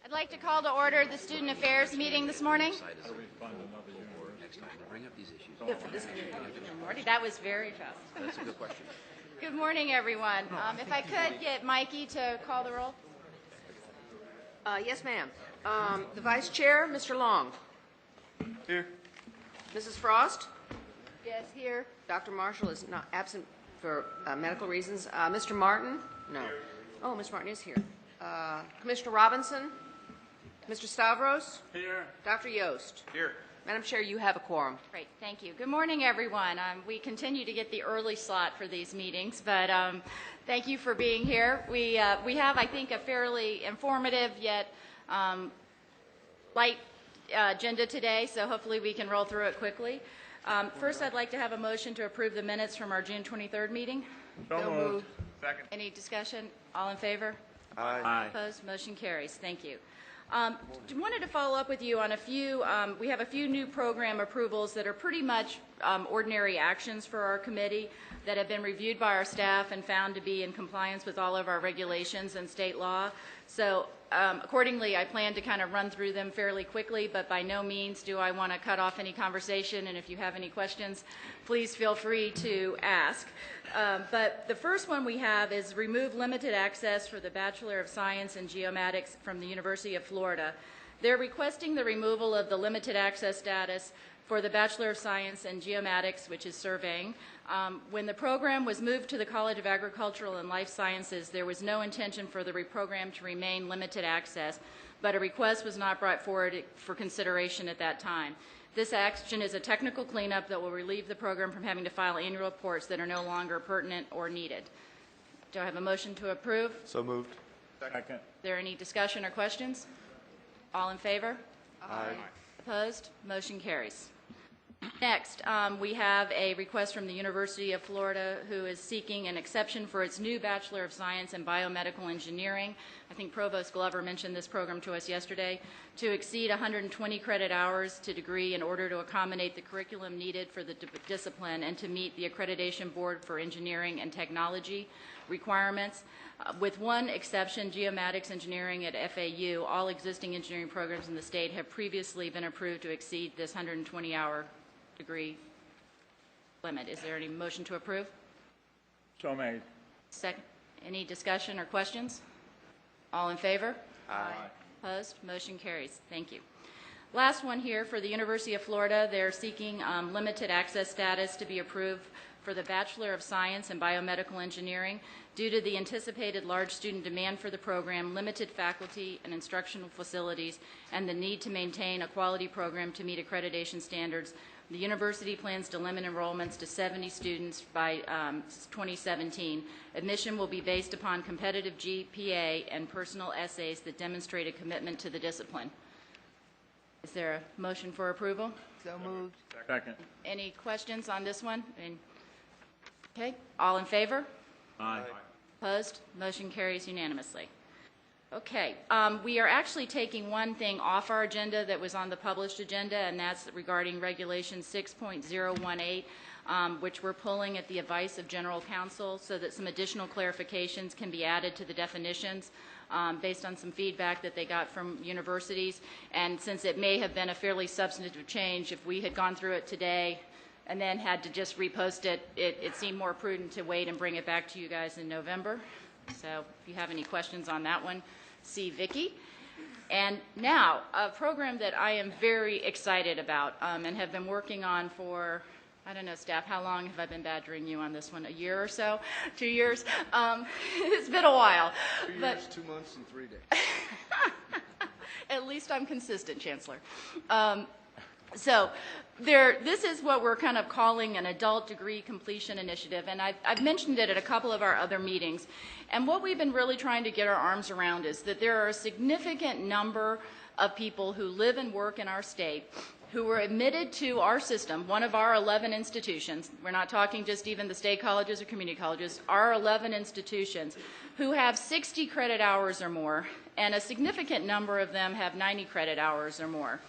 I'd like to call to order the Student Affairs meeting this morning. That was very fast. That's a good question. Good morning, everyone. If I could get Mikey to call the roll. Yes, ma'am. The Vice Chair, Mr. Long. Here. Mrs. Frost. Yes, here. Dr. Marshall is not absent for medical reasons. Mr. Martin? No. Oh, Mr. Martin is here. Commissioner Robinson? Mr. Stavros? Here. Dr. Yost? Here. Madam Chair, you have a quorum. Great, thank you. Good morning, everyone. We continue to get the early slot for these meetings, but thank you for being here. We have, I think, a fairly informative yet light agenda today, so hopefully we can roll through it quickly. First, I'd like to have a motion to approve the minutes from our June 23rd meeting. So moved. Second. Any discussion? All in favor? Aye. Opposed? Motion carries. Thank you. Wanted to follow up with you on a few, we have a few new program approvals that are pretty much ordinary actions for our committee that have been reviewed by our staff and found to be in compliance with all of our regulations and state law. So accordingly, I plan to kind of run through them fairly quickly, but by no means do I want to cut off any conversation, and if you have any questions, please feel free to ask. But the first one we have is remove limited access for the Bachelor of Science in Geomatics from the University of Florida. They're requesting the removal of the limited access status for the Bachelor of Science in Geomatics, which is surveying. When the program was moved to the College of Agricultural and Life Sciences, there was no intention for the program to remain limited access, but a request was not brought forward for consideration at that time. This action is a technical cleanup that will relieve the program from having to file annual reports that are no longer pertinent or needed. Do I have a motion to approve? So moved. Second. Is there any discussion or questions? All in favor? Aye. Opposed? Motion carries. Next, we have a request from the University of Florida, who is seeking an exception for its new Bachelor of Science in Biomedical Engineering. I think Provost Glover mentioned this program to us yesterday, to exceed 120 credit hours to degree in order to accommodate the curriculum needed for the discipline and to meet the Accreditation Board for Engineering and Technology requirements. With one exception, geomatics engineering at FAU, all existing engineering programs in the state have previously been approved to exceed this 120-hour degree limit. Is there any motion to approve? So made. Second. Any discussion or questions? All in favor? Aye. Opposed? Motion carries. Thank you. Last one here for the University of Florida. They're seeking limited access status to be approved for the Bachelor of Science in Biomedical Engineering. Due to the anticipated large student demand for the program, limited faculty and instructional facilities, and the need to maintain a quality program to meet accreditation standards, the university plans to limit enrollments to 70 students by 2017. Admission will be based upon competitive GPA and personal essays that demonstrate a commitment to the discipline. Is there a motion for approval? So moved. Second. Any questions on this one? Okay, all in favor? Aye. Opposed? Motion carries unanimously. Okay, we are actually taking one thing off our agenda that was on the published agenda, and that's regarding Regulation 6.018, which we're pulling at the advice of General Counsel so that some additional clarifications can be added to the definitions based on some feedback that they got from universities. And since it may have been a fairly substantive change, if we had gone through it today and then had to just repost it, it seemed more prudent to wait and bring it back to you guys in November. So if you have any questions on that one, see Vicki. And now, a program that I am very excited about and have been working on for, I don't know, staff, how long have I been badgering you on this one? A year or so? 2 years? It's been a while. 2 years, 2 months, and 3 days. At least I'm consistent, Chancellor. So this is what we're kind of calling an adult degree completion initiative, and I've mentioned it at a couple of our other meetings. And what we've been really trying to get our arms around is that there are a significant number of people who live and work in our state who were admitted to our system, one of our 11 institutions. We're not talking just even the state colleges or community colleges, our 11 institutions, who have 60 credit hours or more, and a significant number of them have 90 credit hours or more.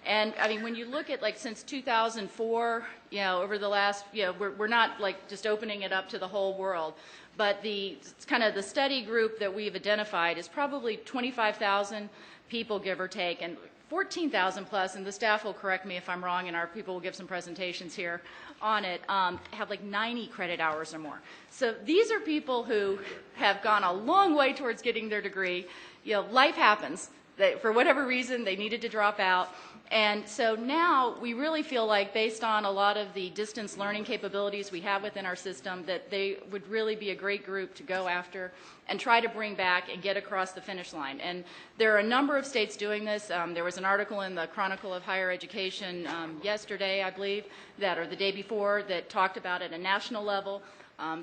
And I mean, when you look at, like, since 2004, over the last, we're not like just opening it up to the whole world, but the kind of the study group that we've identified is probably 25,000 people, give or take, and 14,000 plus, and the staff will correct me if I'm wrong, and our people will give some presentations here on it, have like 90 credit hours or more. So these are people who have gone a long way towards getting their degree. Life happens. For whatever reason, they needed to drop out. And so now we really feel like, based on a lot of the distance learning capabilities we have within our system, that they would really be a great group to go after and try to bring back and get across the finish line. And there are a number of states doing this. There was an article in the Chronicle of Higher Education yesterday, I believe, or the day before, that talked about it at a national level.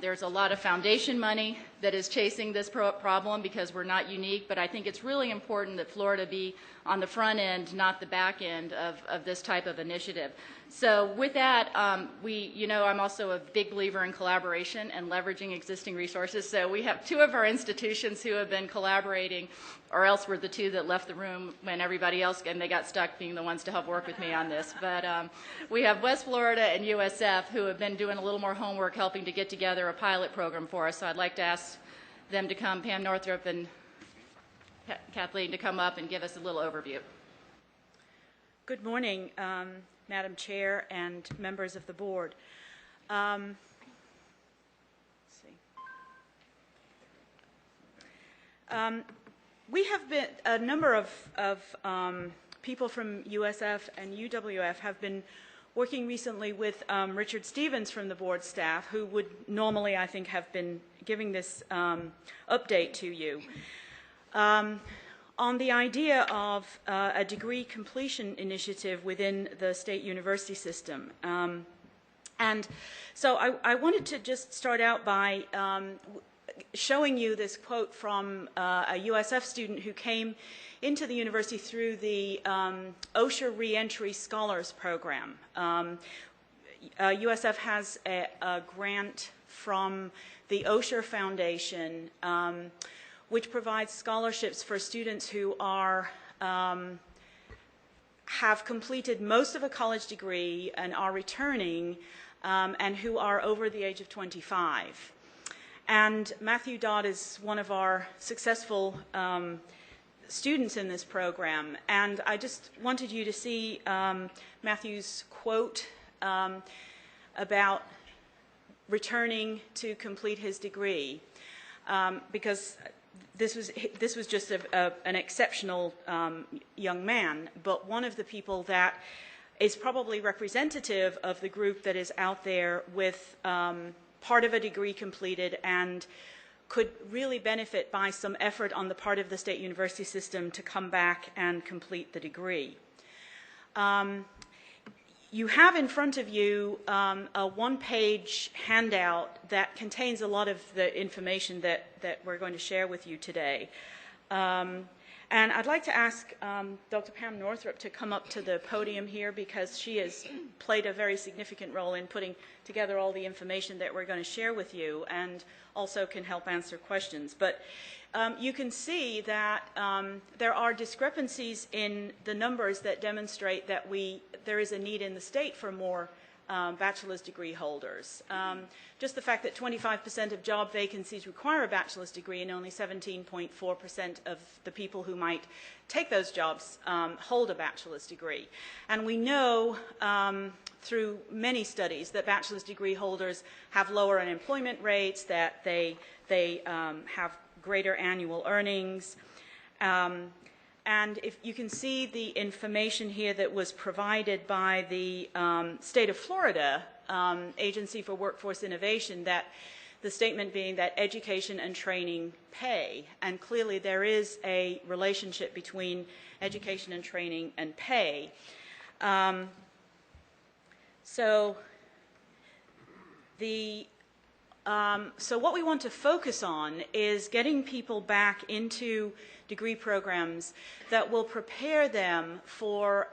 There's a lot of foundation money that is chasing this problem because we're not unique, but I think it's really important that Florida be on the front end, not the back end of this type of initiative. So with that, I'm also a big believer in collaboration and leveraging existing resources. So we have two of our institutions who have been collaborating, or else we're the two that left the room when everybody else, and they got stuck being the ones to help work with me on this. But we have West Florida and USF who have been doing a little more homework, helping to get together a pilot program for us. So I'd like to ask them to come, Pam Northrup and Kathleen, to come up and give us a little overview. Good morning, Madam Chair and members of the board. Let's see. We have been, a number of people from USF and UWF have been working recently with Richard Stevens from the board staff, who would normally, I think, have been giving this update to you. On the idea of a degree completion initiative within the state university system. And so I wanted to just start out by showing you this quote from a USF student who came into the university through the OSHA Reentry Scholars Program. USF has a grant from the OSHA Foundation, which provides scholarships for students who are have completed most of a college degree and are returning, and who are over the age of 25. And Matthew Dodd is one of our successful students in this program. And I just wanted you to see Matthew's quote about returning to complete his degree, because this was just an exceptional young man, but one of the people that is probably representative of the group that is out there with part of a degree completed and could really benefit by some effort on the part of the state university system to come back and complete the degree. You have in front of you a one-page handout that contains a lot of the information that we're going to share with you today. And I'd like to ask Dr. Pam Northrup to come up to the podium here, because she has played a very significant role in putting together all the information that we're going to share with you, and also can help answer questions. But you can see that there are discrepancies in the numbers that demonstrate that there is a need in the state for more bachelor's degree holders. Just the fact that 25% of job vacancies require a bachelor's degree, and only 17.4% of the people who might take those jobs hold a bachelor's degree. And we know through many studies that bachelor's degree holders have lower unemployment rates, that they have greater annual earnings. And if you can see the information here that was provided by the state of Florida Agency for Workforce Innovation, that the statement being that education and training pay, and clearly there is a relationship between education and training and pay. So what we want to focus on is getting people back into degree programs that will prepare them for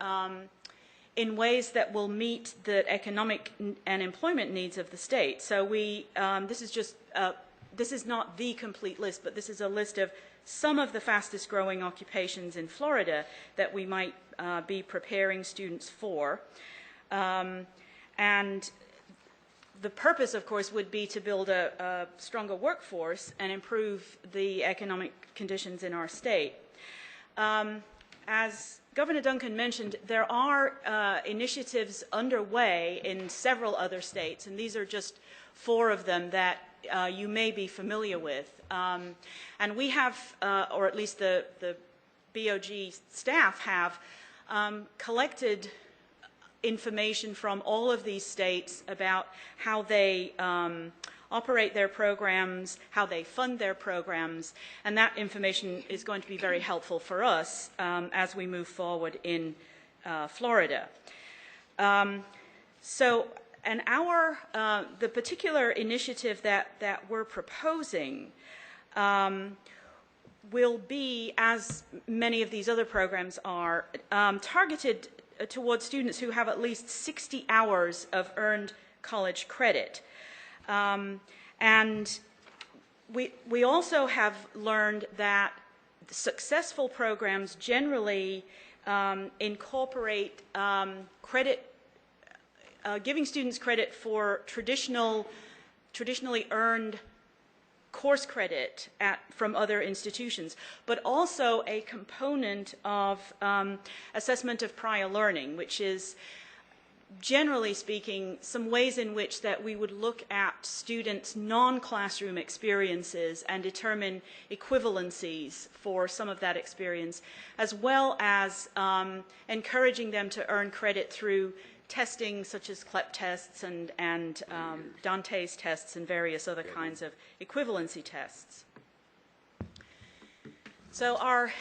in ways that will meet the economic and employment needs of the state. So this is just this is not the complete list, but this is a list of some of the fastest growing occupations in Florida that we might be preparing students for. And the purpose, of course, would be to build a stronger workforce and improve the economic conditions in our state. As Governor Duncan mentioned, there are initiatives underway in several other states, and these are just 4 of them that you may be familiar with. And we have, or at least the BOG staff have, collected information from all of these states about how they operate their programs, how they fund their programs, and that information is going to be very helpful for us as we move forward in Florida. And the particular initiative that we're proposing will be, as many of these other programs are, targeted towards students who have at least 60 hours of earned college credit. And we also have learned that successful programs generally incorporate credit, giving students credit for traditionally earned course credit from other institutions, but also a component of assessment of prior learning, which is, generally speaking, some ways in which that we would look at students' non-classroom experiences and determine equivalencies for some of that experience, as well as encouraging them to earn credit through testing such as CLEP tests and Dante's tests and various other kinds of equivalency tests. So our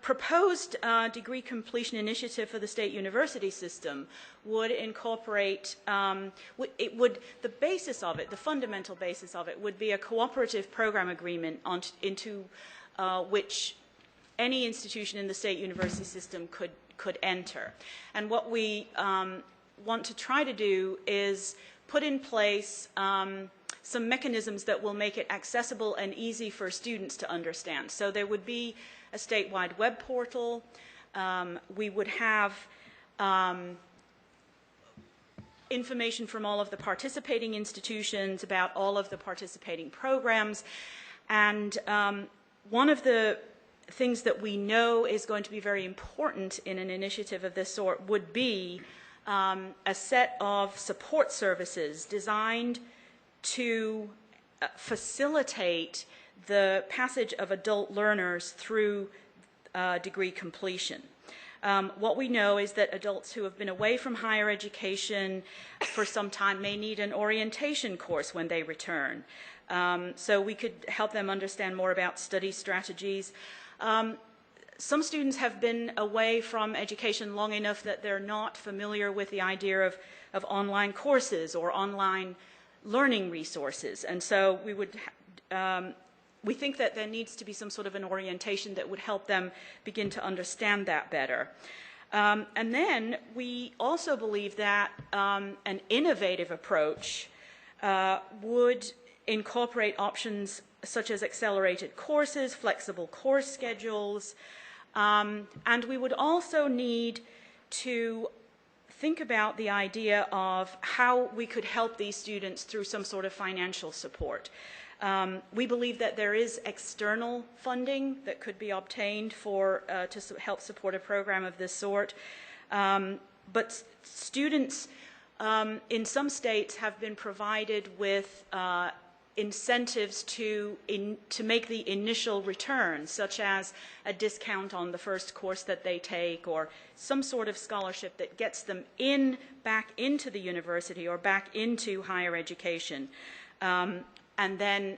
proposed degree completion initiative for the state university system would incorporate, the basis of it, the fundamental basis of it, would be a cooperative program agreement into which any institution in the state university system could enter. And what we want to try to do is put in place some mechanisms that will make it accessible and easy for students to understand. So there would be a statewide web portal. We would have information from all of the participating institutions about all of the participating programs. And one of the things that we know is going to be very important in an initiative of this sort would be a set of support services designed to facilitate the passage of adult learners through degree completion. What we know is that adults who have been away from higher education for some time may need an orientation course when they return. So we could help them understand more about study strategies. Some students have been away from education long enough that they're not familiar with the idea of online courses or online learning resources. And so we think that there needs to be some sort of an orientation that would help them begin to understand that better. And then we also believe that an innovative approach would incorporate options such as accelerated courses, flexible course schedules, and we would also need to think about the idea of how we could help these students through some sort of financial support. We believe that there is external funding that could be obtained to help support a program of this sort, but students in some states have been provided with incentives to make the initial return, such as a discount on the first course that they take, or some sort of scholarship that gets them back into the university or back into higher education, and then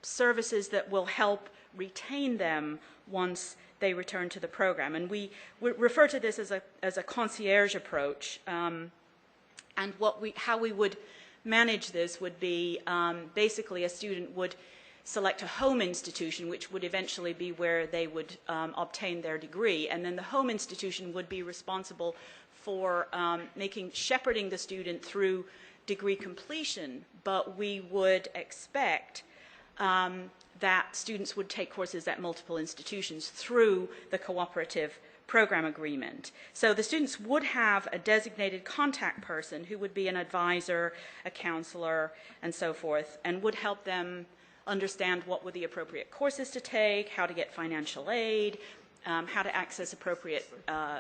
services that will help retain them once they return to the program. And we refer to this as a concierge approach, and how we would manage this would be basically a student would select a home institution, which would eventually be where they would obtain their degree, and then the home institution would be responsible for shepherding the student through degree completion, but we would expect that students would take courses at multiple institutions through the cooperative program agreement. So the students would have a designated contact person who would be an advisor, a counselor, and so forth, and would help them understand what were the appropriate courses to take, how to get financial aid, how to access appropriate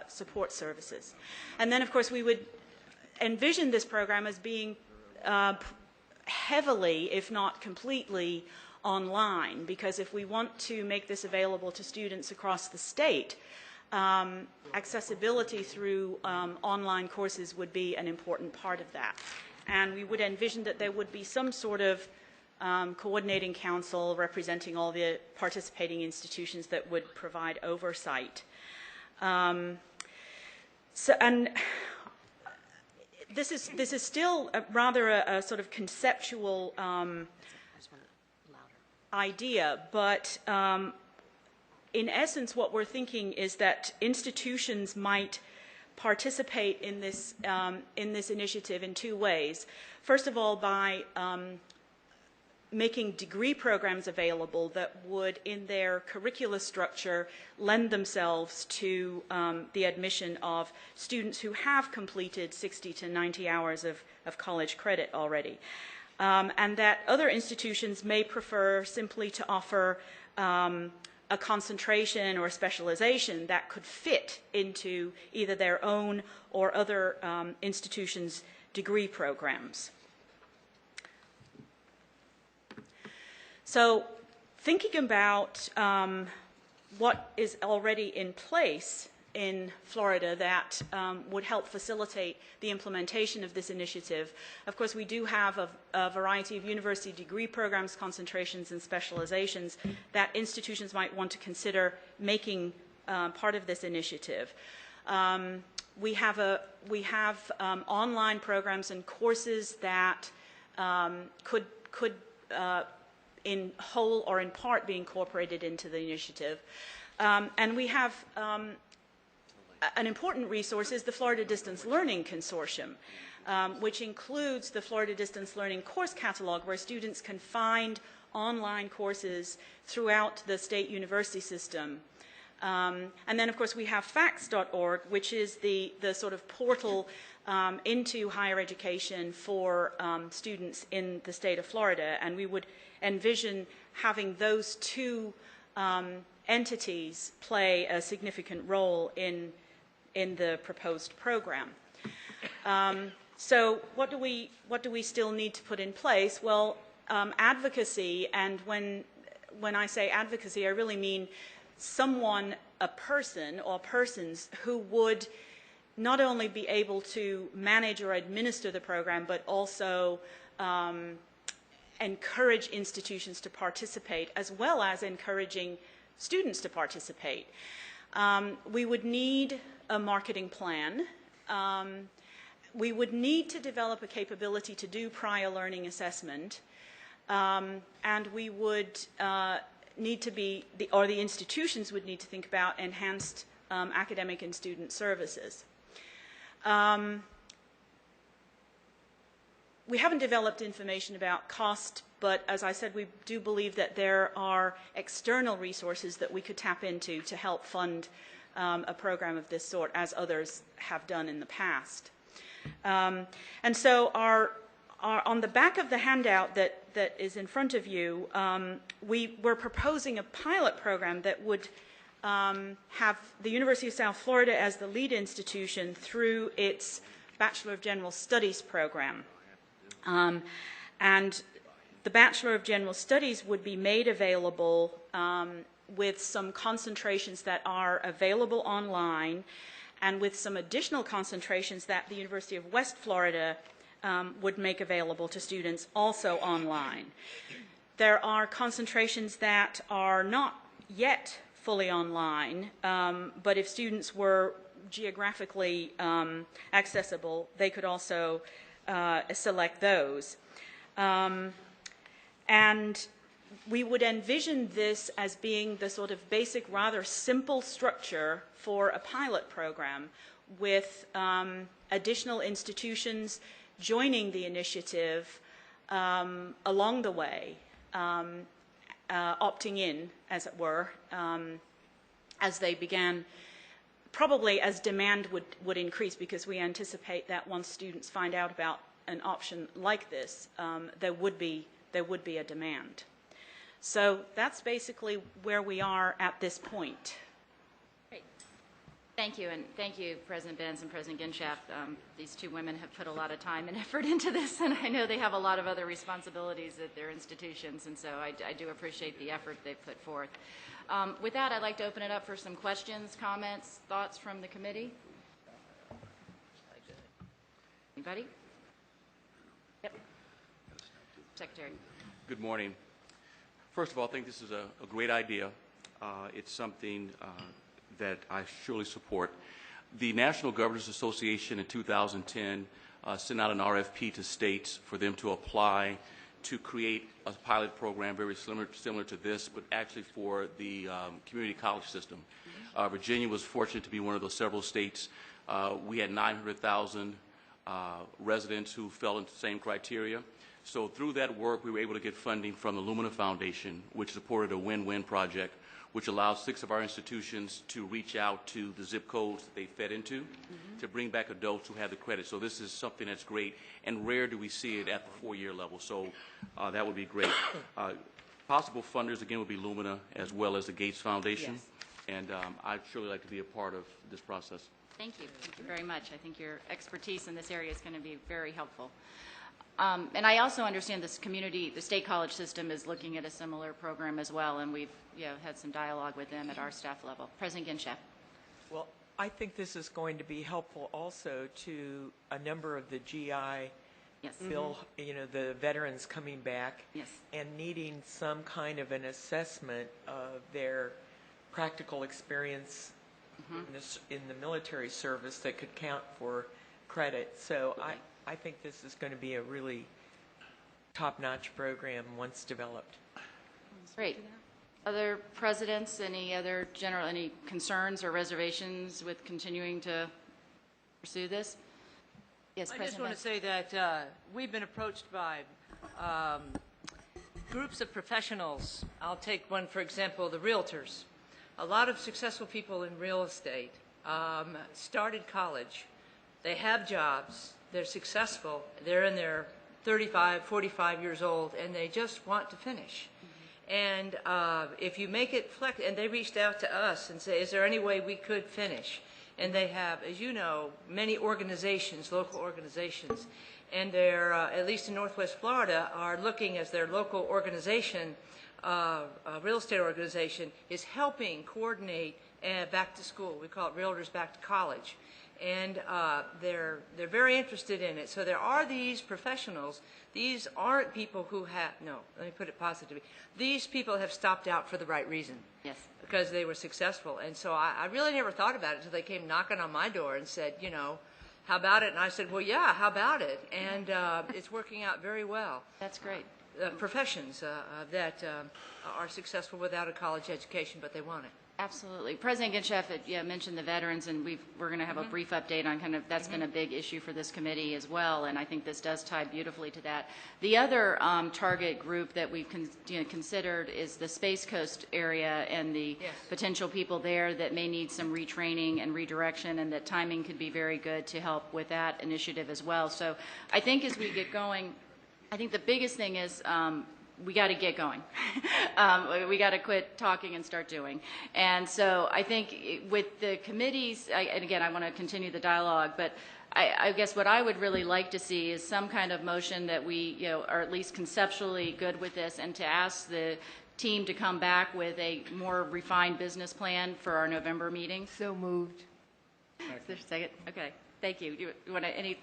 support services. And then, of course, we would envision this program as being heavily, if not completely, online, because if we want to make this available to students across the state, accessibility through online courses would be an important part of that. And we would envision that there would be some sort of coordinating council representing all the participating institutions that would provide oversight. And this is still rather a sort of conceptual idea, but in essence, what we're thinking is that institutions might participate in this initiative in two ways. First of all, by making degree programs available that would, in their curricula structure, lend themselves to the admission of students who have completed 60 to 90 hours of college credit already. And that other institutions may prefer simply to offer a concentration or a specialization that could fit into either their own or other institutions' degree programs. So thinking about what is already in place in Florida that would help facilitate the implementation of this initiative. Of course, we do have a variety of university degree programs, concentrations, and specializations that institutions might want to consider making part of this initiative. We have online programs and courses that could in whole or in part be incorporated into the initiative. And we have an important resource is the Florida Distance Learning Consortium, which includes the Florida Distance Learning course catalog, where students can find online courses throughout the state university system. And then, of course, we have facts.org, which is the sort of portal into higher education for students in the state of Florida. And we would envision having those two entities play a significant role in the proposed program. So what do we still need to put in place? Well, advocacy, and when I say advocacy, I really mean someone, a person or persons who would not only be able to manage or administer the program, but also encourage institutions to participate, as well as encouraging students to participate. We would need a marketing plan. We would need to develop a capability to do prior learning assessment. And we would need to be, or the institutions would need to think about enhanced academic and student services. We haven't developed information about cost, but as I said, we do believe that there are external resources that we could tap into to help fund a program of this sort, as others have done in the past. And so on the back of the handout that is in front of you, we're proposing a pilot program that would have the University of South Florida as the lead institution through its Bachelor of General Studies program. And the Bachelor of General Studies would be made available with some concentrations that are available online, and with some additional concentrations that the University of West Florida would make available to students also online. There are concentrations that are not yet fully online, but if students were geographically accessible, they could also select those. And we would envision this as being the sort of basic, rather simple structure for a pilot program, with additional institutions joining the initiative along the way. opting in, as it were, as they began, probably as demand would increase, because we anticipate that once students find out about an option like this, there would be a demand. So that's basically where we are at this point. Great. Thank you, and thank you, President Benz and President Ginshaft. These two women have put a lot of time and effort into this, and I know they have a lot of other responsibilities at their institutions, and so I do appreciate the effort they've put forth. With that, I'd like to open it up for some questions, comments, thoughts from the committee. Anybody? Yep. Secretary. Good morning. First of all, I think this is a great idea. It's something that I surely support. The National Governors Association in 2010 sent out an RFP to states for them to apply to create a pilot program very similar to this, but actually for the community college system. Virginia was fortunate to be one of those several states. We had 900,000 residents who fell into the same criteria. So through that work, we were able to get funding from the Lumina Foundation, which supported a win-win project, which allowed 6 of our institutions to reach out to the zip codes that they fed into to bring back adults who have the credit. So this is something that's great, and rare do we see it at the 4-year level. So that would be great. Possible funders, again, would be Lumina as well as the Gates Foundation. Yes. And I'd surely like to be a part of this process. Thank you. Thank you very much. I think your expertise in this area is going to be very helpful. And I also understand this community, the state college system is looking at a similar program as well, and we've had some dialogue with them at our staff level. President Ginshaft. Well, I think this is going to be helpful also to a number of the GI Yes. bill, the veterans coming back Yes. and needing some kind of an assessment of their practical experience in the military service that could count for credit. So I think this is going to be a really top-notch program once developed. Great. Other presidents, any concerns or reservations with continuing to pursue this? Yes, I President. just want to say that we've been approached by groups of professionals. I'll take one, for example, the realtors. A lot of successful people in real estate started college. They have jobs. They're successful. They're in their 35, 45 years old, and they just want to finish. And if you make it and they reached out to us and say, is there any way we could finish? And they have, as you know, many organizations, local organizations, and they're, at least in Northwest Florida, are looking as their local organization, real estate organization, is helping coordinate back to school. We call it Realtors Back to College. And they're very interested in it. So there are these professionals. These aren't people who have, no, let me put it positively. These people have stopped out for the right reason. Yes. Because they were successful. And so I really never thought about it until they came knocking on my door and said, how about it? And I said, well, yeah, how about it? And it's working out very well. That's great. Professions that are successful without a college education, but they want it. Absolutely. President Ginshaft mentioned the veterans, and we're going to have a brief update on that's been a big issue for this committee as well, and I think this does tie beautifully to that. The other target group that we've considered is the Space Coast area and the potential people there that may need some retraining and redirection, and that timing could be very good to help with that initiative as well. So I think as we get going, I think the biggest thing is we got to get going. We got to quit talking and start doing. And so I think with the committees, and again, I want to continue the dialogue, but I guess what I would really like to see is some kind of motion that we are at least conceptually good with this, and to ask the team to come back with a more refined business plan for our November meeting. So moved. Is there a second? Okay. Thank you. You want to,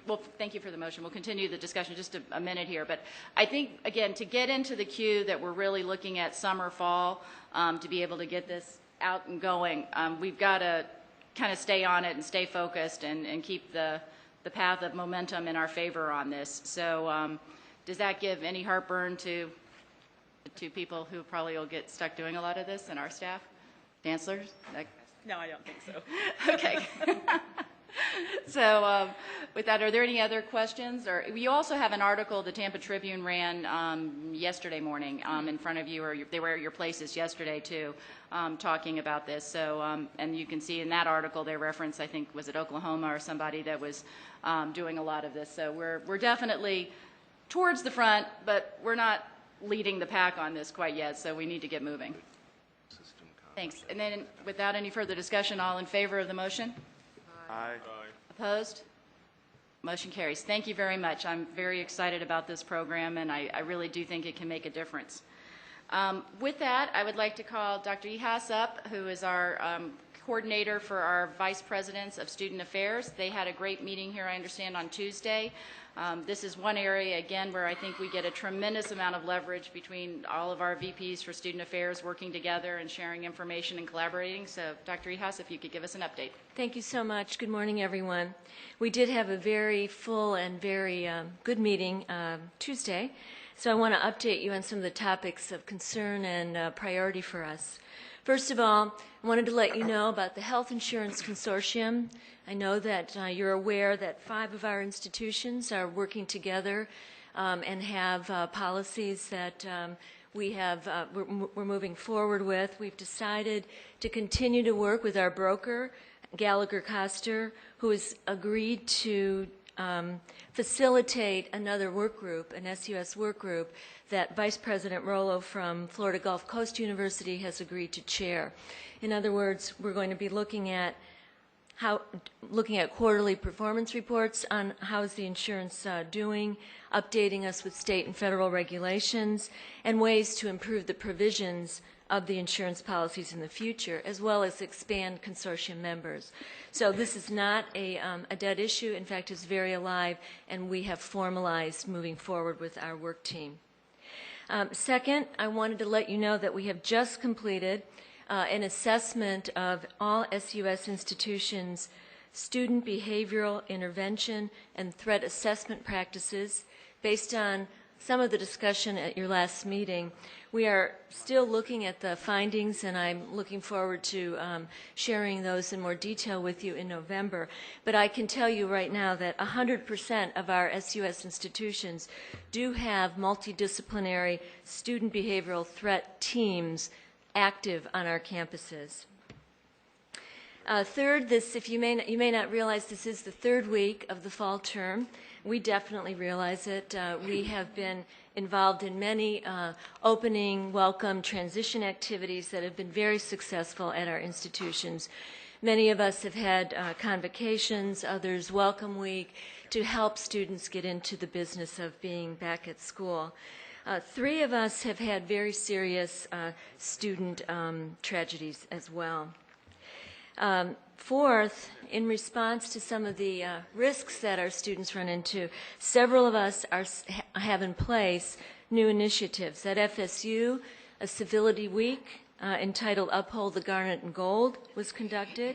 well, thank you for the motion. We'll continue the discussion just a minute here. But I think, again, to get into the queue that we're really looking at summer, fall, to be able to get this out and going, we've got to kind of stay on it and stay focused and keep the path of momentum in our favor on this. So does that give any heartburn to people who probably will get stuck doing a lot of this in our staff? Chancellors? No, I don't think so. Okay. So with that, are there any other questions? Or you also have an article the Tampa Tribune ran yesterday morning in front of you, or they were at your places yesterday too, talking about this. So, and you can see in that article they reference, I think, was it Oklahoma or somebody that was doing a lot of this. So we're definitely towards the front, but we're not leading the pack on this quite yet, so we need to get moving. Thanks. And then without any further discussion, all in favor of the motion? Aye. Opposed? Motion carries. Thank you very much. I'm very excited about this program, and I really do think it can make a difference. With that, I would like to call Dr. Ihas up, who is our coordinator for our vice presidents of student affairs. They had a great meeting here, I understand, on Tuesday. This is one area, again, where I think we get a tremendous amount of leverage between all of our VPs for student affairs working together and sharing information and collaborating. So, Dr. Ihas, if you could give us an update. Thank you so much. Good morning, everyone. We did have a very full and very good meeting Tuesday, so I want to update you on some of the topics of concern and priority for us. First of all, I wanted to let you know about the Health Insurance Consortium. I know that you're aware that 5 of our institutions are working together and have policies that we're moving forward with. We've decided to continue to work with our broker, Gallagher Coster, who has agreed to facilitate another work group, an SUS work group, that Vice President Rollo from Florida Gulf Coast University has agreed to chair. In other words, we're going to be looking at quarterly performance reports on how's the insurance doing, updating us with state and federal regulations, and ways to improve the provisions of the insurance policies in the future, as well as expand consortium members. So this is not a dead issue. In fact, it's very alive, and we have formalized moving forward with our work team. Second, I wanted to let you know that we have just completed an assessment of all SUS institutions' student behavioral intervention and threat assessment practices based on some of the discussion at your last meeting. We are still looking at the findings, and I'm looking forward to sharing those in more detail with you in November. But I can tell you right now that 100% of our SUS institutions do have multidisciplinary student behavioral threat teams active on our campuses. Third, you may not realize this is the third week of the fall term. We definitely realize it. We have been involved in many opening, welcome, transition activities that have been very successful at our institutions. Many of us have had convocations, others welcome week, to help students get into the business of being back at school. 3 of us have had very serious student tragedies as well. Fourth, in response to some of the risks that our students run into, several of us have in place new initiatives. At FSU, a civility week entitled Uphold the Garnet and Gold was conducted.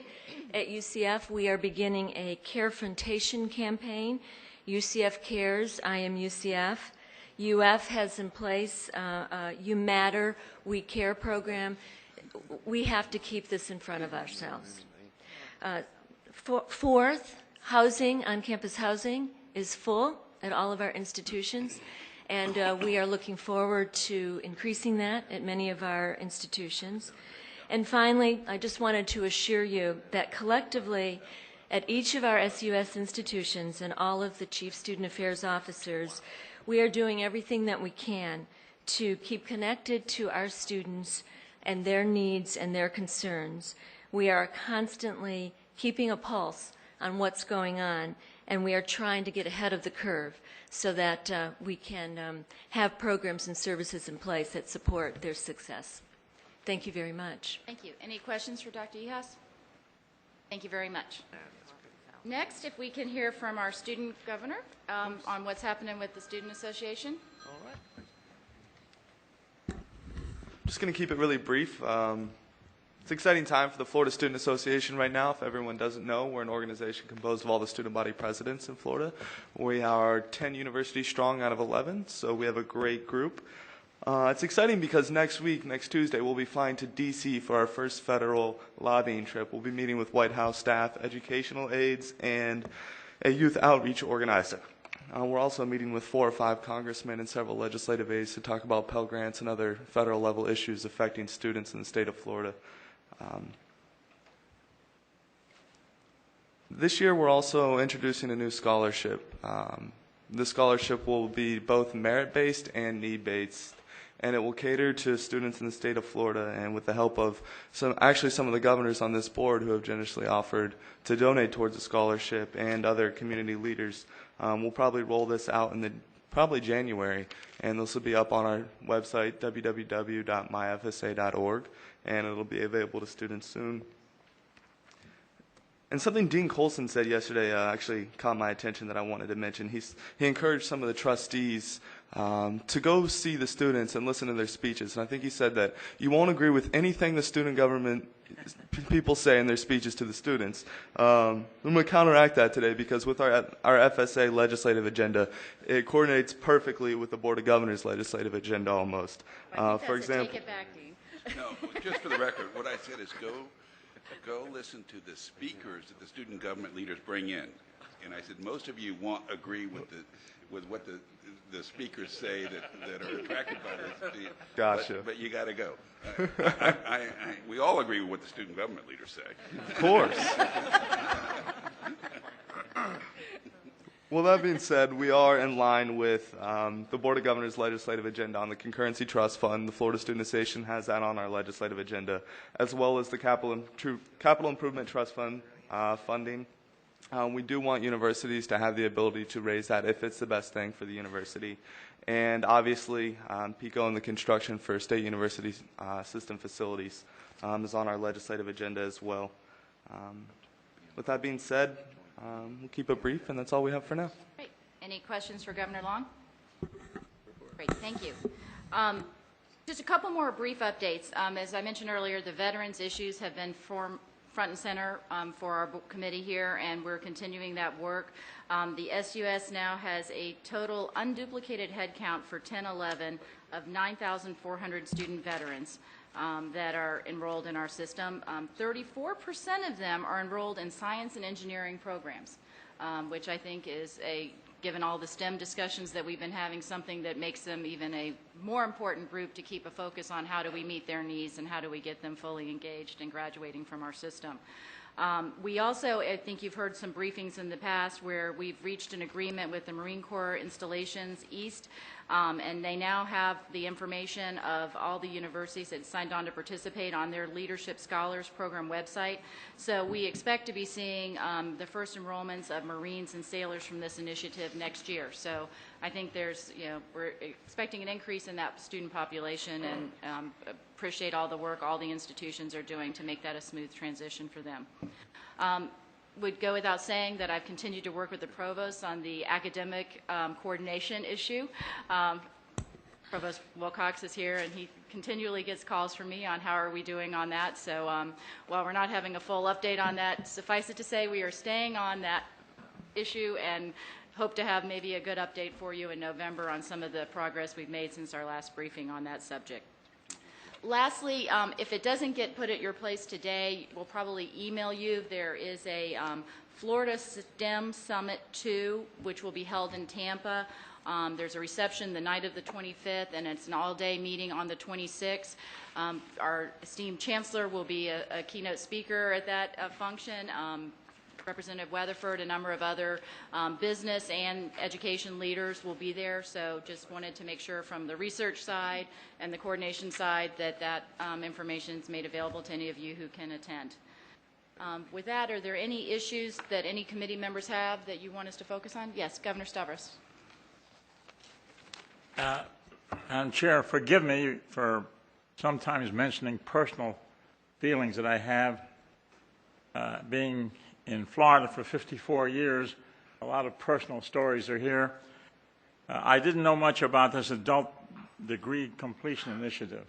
At UCF, we are beginning a Carefrontation campaign. UCF Cares, I Am UCF. UF has in place You Matter, We Care program. We have to keep this in front of ourselves. Fourth, housing, on-campus housing is full at all of our institutions, and we are looking forward to increasing that at many of our institutions. And finally, I just wanted to assure you that collectively at each of our SUS institutions and all of the Chief Student Affairs officers, we are doing everything that we can to keep connected to our students and their needs and their concerns. We are constantly keeping a pulse on what's going on, and we are trying to get ahead of the curve so that we can have programs and services in place that support their success. Thank you very much. Thank you. Any questions for Dr. Ihas? Thank you very much. Next, if we can hear from our student governor on what's happening with the Student Association. All right. Just going to keep it really brief. It's an exciting time for the Florida Student Association right now. If everyone doesn't know, we're an organization composed of all the student body presidents in Florida. We are 10 universities strong out of 11, so we have a great group. It's exciting because next week, next Tuesday, we'll be flying to D.C. for our first federal lobbying trip. We'll be meeting with White House staff, educational aides, and a youth outreach organizer. We're also meeting with 4 or 5 congressmen and several legislative aides to talk about Pell Grants and other federal level issues affecting students in the state of Florida. This year, we're also introducing a new scholarship. This scholarship will be both merit-based and need-based, and it will cater to students in the state of Florida, and with the help of some of the governors on this board who have generously offered to donate towards the scholarship and other community leaders. We'll probably roll this out in probably January, and this will be up on our website, www.myfsa.org, and it'll be available to students soon. And something Dean Colson said yesterday actually caught my attention that I wanted to mention. He encouraged some of the trustees to go see the students and listen to their speeches. And I think he said that you won't agree with anything the student government people say in their speeches to the students. I'm going to counteract that today because with our FSA legislative agenda, it coordinates perfectly with the Board of Governors legislative agenda almost. For example, take it back, Dean. No, just for the record, what I said is go listen to the speakers that the student government leaders bring in. And I said, most of you won't agree with what the speakers say that are attracted by this. Gotcha. But you got to go. We all agree with what the student government leaders say. Of course. Well, that being said, we are in line with the Board of Governors legislative agenda on the Concurrency Trust Fund. The Florida Student Association has that on our legislative agenda, as well as the Capital Improvement Trust Fund funding. We do want universities to have the ability to raise that if it's the best thing for the university. And obviously, PICO and the construction for state university system facilities is on our legislative agenda as well. With that being said, we'll keep it brief, and that's all we have for now. Great. Any questions for Governor Long? Great, thank you. Just a couple more brief updates. As I mentioned earlier, the veterans issues have been front and center for our committee here, and we're continuing that work. The SUS now has a total unduplicated headcount for 10-11 of 9,400 student veterans that are enrolled in our system. 34% of them are enrolled in science and engineering programs, which I think is given all the STEM discussions that we've been having, something that makes them even a more important group to keep a focus on how do we meet their needs and how do we get them fully engaged and graduating from our system. We also, I think you've heard some briefings in the past where we've reached an agreement with the Marine Corps Installations East, and they now have the information of all the universities that signed on to participate on their Leadership Scholars Program website. So we expect to be seeing the first enrollments of Marines and sailors from this initiative next year. So I think we're expecting an increase in that student population, and appreciate all the work all the institutions are doing to make that a smooth transition for them. Would go without saying that I've continued to work with the provost on the academic coordination issue. Provost Wilcox is here, and he continually gets calls from me on how are we doing on that. So while we're not having a full update on that, suffice it to say we are staying on that issue and hope to have maybe a good update for you in November on some of the progress we've made since our last briefing on that subject. Lastly, if it doesn't get put at your place today, we'll probably email you. There is a Florida STEM Summit 2, which will be held in Tampa. There's a reception the night of the 25th, and it's an all-day meeting on the 26th. Our esteemed chancellor will be a keynote speaker at that function. Representative Weatherford, a number of other business and education leaders will be there. So just wanted to make sure from the research side and the coordination side that information is made available to any of you who can attend. With that, are there any issues that any committee members have that you want us to focus on? Yes, Governor Stavros. Madam Chair, forgive me for sometimes mentioning personal feelings that I have being in Florida for 54 years. A lot of personal stories are here. I didn't know much about this adult degree completion initiative.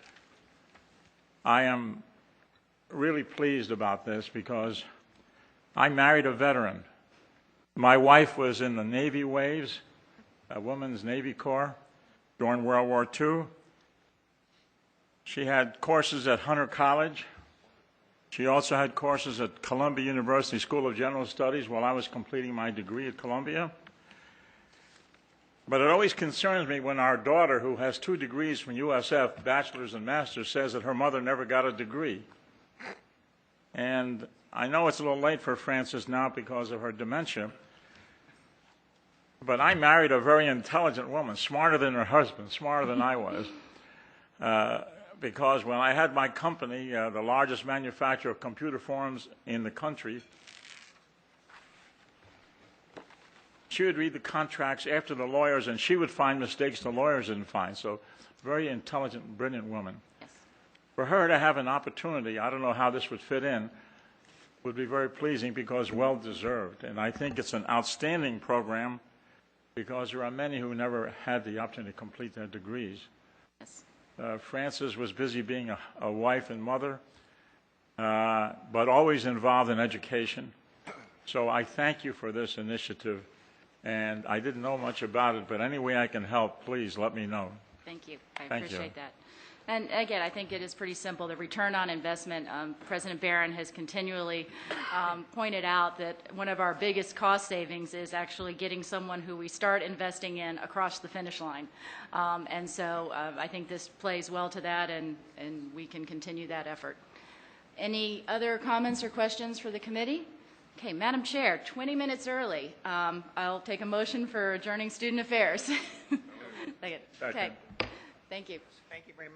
I am really pleased about this because I married a veteran. My wife was in the Navy Waves, a women's Navy Corps during World War II. She had courses at Hunter College. She also had courses at Columbia University School of General Studies while I was completing my degree at Columbia. But it always concerns me when our daughter, who has 2 degrees from USF, bachelor's and master's, says that her mother never got a degree. And I know it's a little late for Frances now because of her dementia, but I married a very intelligent woman, smarter than her husband, smarter than I was, because when I had my company, the largest manufacturer of computer forms in the country, she would read the contracts after the lawyers, and she would find mistakes the lawyers didn't find. So, very intelligent, brilliant woman. Yes. For her to have an opportunity, I don't know how this would fit in, would be very pleasing because well-deserved. And I think it's an outstanding program because there are many who never had the opportunity to complete their degrees. Yes. Frances was busy being a wife and mother, but always involved in education. So I thank you for this initiative. And I didn't know much about it, but any way I can help, please let me know. Thank you. I Thank you. appreciate that. And again, I think it is pretty simple. The return on investment, President Barron has continually pointed out that one of our biggest cost savings is actually getting someone who we start investing in across the finish line. And so I think this plays well to that, and we can continue that effort. Any other comments or questions for the committee? Okay, Madam Chair, 20 minutes early. I'll take a motion for adjourning student affairs. Okay, thank you. Thank you very much.